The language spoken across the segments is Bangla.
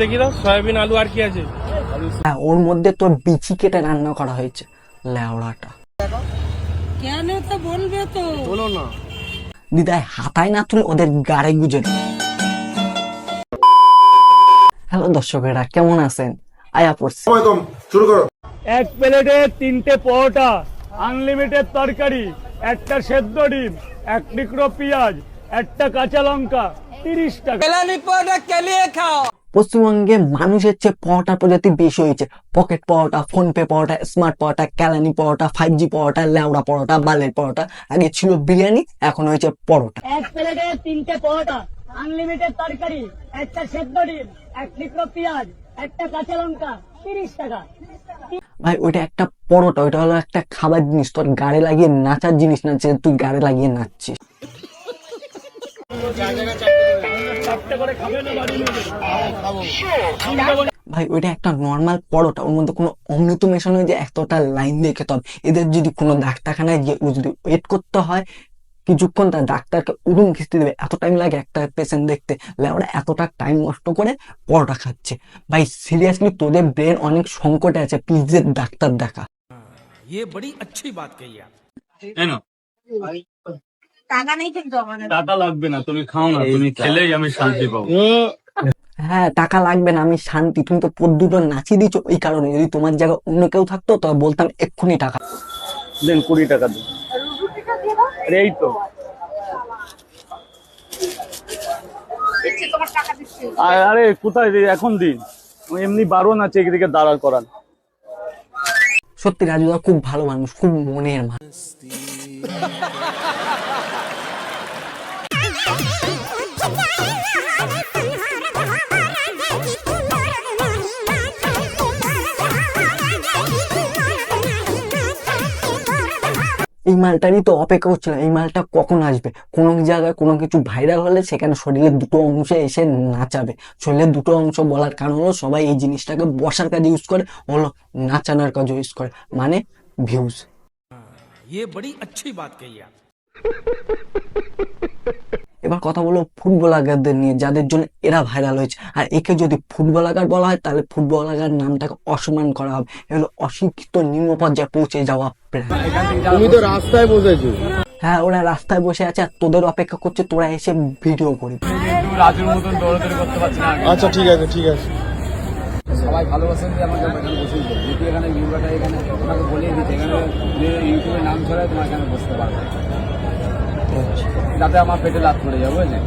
দেখি দাও সয়াবিন আলু আর কি আছে। হ্যাঁ, ওর মধ্যে তোর বিচি কেটে রান্না করা হয়েছে লেওড়াটা। কেন তো বলবে তো বলো না দিদাই হাতায় না তুলে ওদের গাড়ে গুজে। হ্যালো দর্শকেরা, কেমন আছেন? আয়া পড়ছি। শুরু করো। এক প্লেটে 3টে পরোটা, আনলিমিটেড তরকারি, একটা সেদ্ধ ডিম, এক টুকরো পেঁয়াজ, একটা কাঁচা লঙ্কা, 30 টাকা। কেলানি পরোটা কেলিয়ে খাও। পশ্চিমবঙ্গে মানুষের চেয়ে পরোটার প্রজাতি বেশি হয়েছে। পকেট পরোটা, ফোন পে পরোটা, স্মার্ট পরোটা, কেলানি পরোটা, 5G পরোটা, লেওড়া পরোটা, বালের পরোটা। আগে ছিল বিরিয়ানি, এখন হয়েছে পরোটা। এক প্লেটে 3টে পরোটা, আনলিমিটেড তরকারি, একটা সেদ্ধ ডিম, এক টুকরো পেঁয়াজ, একটা কাঁচা লঙ্কা, 30 টাকা। ভাই ওইটা একটা পরোটা, ওইটা হলো একটা খাবার জিনিস। তোর গাড়ে লাগিয়ে নাচার জিনিস না যে তুই গাড়ে লাগিয়ে নাচছিস। ভাই ওইটা একটা নর্মাল পরোটা, ওর মধ্যে কোনো অমৃত মেশানো যে এতটা লাইন দিয়ে খেতে হবে। এদের যদি কোনো ডাক্তারখানায় গিয়ে যদি ওয়েট করতে হয় কিছুক্ষণ, তার ডাক্তারকে উড়ুম খিস্তি দেবে, এত টাইম লাগে একটা পেশেন্ট দেখতে। ওরা এতটা টাইম নষ্ট করে পরোটা খাচ্ছে। ভাই সিরিয়াসলি তোদের ব্রেন অনেক সংকটে আছে, প্লিজ ডাক্তার দেখা। ये बड़ी अच्छी बात कही आप। টাকা নেই কিন্তু আমাদের। টাকা লাগবে না, তুমি খাও না, তুমি খেলেই আমি শান্তি পাবো। হ্যাঁ, টাকা লাগবে না, আমি শান্তি। তুমি তো পর দুটো নাচিয়ে দিচ্ছ এই কারণে। যদি তোমার জায়গায় অন্য কেউ থাকতো তবে বলতাম এক্ষুনি টাকা দেন 20 টাকা দিন। আরে এই তো আরে কোথায় এখন দিন, এমনি বারণ আছে এদিকে দাঁড়ার করান। সত্যি রাজুদা খুব ভালো মানুষ, খুব মনের মানুষ। এই মালটারই তো অপেক্ষা করছিলাম, এই মালটা কখন আসবে। কোনো জায়গায় কোনো কিছু ভাইরাল হলে সেখানে শরীরের দুটো অংশে এসে নাচাবে। শরীরের দুটো অংশ বলার কারণ হলো সবাই এই জিনিসটাকে বসার কাজে ইউজ করে, হলো নাচানোর কাজে ইউজ করে, মানে ভিউজ। ये बड़ी अच्छी बात कही आप। এবার কথা বলো ফুটবলারদের নিয়ে, যাদের জন্য এরা ভাইরাল হয়েছে। আর একে যদি ফুটবলার বলা হয় তাহলে ফুটবলার নামটাকে অসম্মান করা হবে। এগুলো অশিক্ষিত নিম্ন পর্যায়ে পৌঁছে যাওয়া প্রায়। তুমি তো রাস্তায় বসেছো। হ্যাঁ, ওরা রাস্তায় বসে আছে আর তোদের অপেক্ষা করছে তোরা এসে ভিডিও করবি। রাজুর মতন দৌড়াদৌড়ি করতে পারছি না। আচ্ছা ঠিক আছে ঠিক আছে। সবাই ভালোবাসেন যে আমাকে এখানে বসে যদি এখানে ভিউটা এখানে তোমাকে বলিয়ে দিচ্ছে এখানে যে ইউটিউবে নাম ছড়ায় তোমার এখানে বসতে পারবে, যাতে আমার পেটে লাত পড়ে যাবে, বুঝলেন?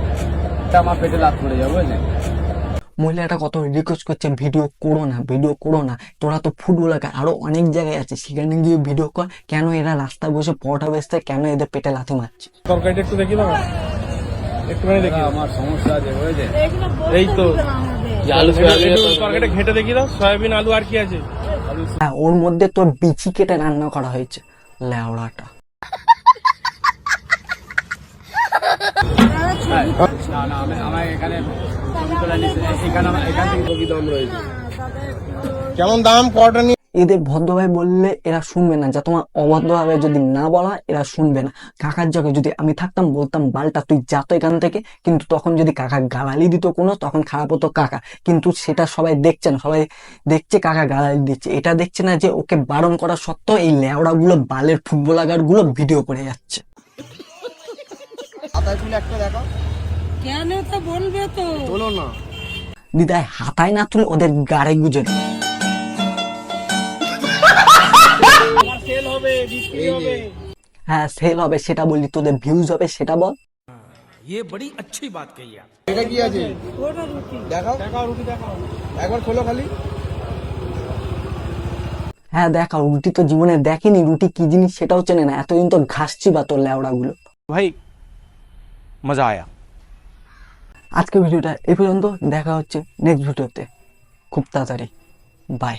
আমার পেটে লাত পড়ে যাবে, বুঝলেন? মহিলাটা কত রিকোয়েস্ট করছে ভিডিও করো না, ভিডিও করো না। তোরা তো ফুটবলার, আরো অনেক জায়গায় আছে, সেখানে গিয়ে ভিডিও কর। কেন এরা রাস্তায় বসে পরোটা বেচতে, কেন এদের পেটে লাথি মারছে? তরকারিটা একটু দেখি দাও, একটুখানি দেখি। আমার সমস্যা আছে, বুঝলেন? এই তো আলু তরকারিটা ঘেটে দেখি দাও সয়াবিন আলু আর কি আছে। হ্যাঁ, ওর মধ্যে তোর বিচি কেটে রান্না করা হয়েছে লেওড়াটা। না না আমার এখানে ছবি তোলা নিচ্ছে, এখান থেকে ছবি দাম রয়েছে। কেমন দাম পরোটা নিয়ে? এদের ভদ্রভাবে বললে এরা শুনবে না, যা তোমার অভদ্রভাবে যদি না বলা হয় এরা শুনবে না। কাকার জায়গায় যদি আমি থাকতাম বলতাম বালটা তুই যা তো এখান থেকে। কিন্তু তখন যদি কাকা গালালি দিত কোনো, তখন খারাপ হতো কাকা। কিন্তু সেটা সবাই দেখছে না, সবাই দেখছে কাকা গালালি দিচ্ছে, এটা দেখছে না যে ওকে বারণ করা সত্ত্বেও এই লেওড়া গুলো বালের ফুটবলার গুলো ভিডিও করে যাচ্ছে। হাতায় তুলে একটা দেখো। কেন তো বলবে তো বলো না দিদাই হাতায় না তুলে ওদের গাড়ে গুজে। হ্যাঁ, সেল হবে সেটা বলি, তোদের ভিউজ হবে সেটা বল। ये बड़ी अच्छी बात कही आप। এটা কি আছে দেখাও। একবার খোলো খালি। হ্যাঁ দেখাও, রুটি তো জীবনে দেখেনি, রুটি কি জিনিস সেটাও চেনে না। এতদিন তো ঘাসছি বা তোর লেওড়া গুলো। भाई मजा आया। আজকে ভিডিওটা এই পর্যন্ত, দেখা হচ্ছে নেক্সট ভিডিওতে খুব তাড়াতাড়ি। বাই।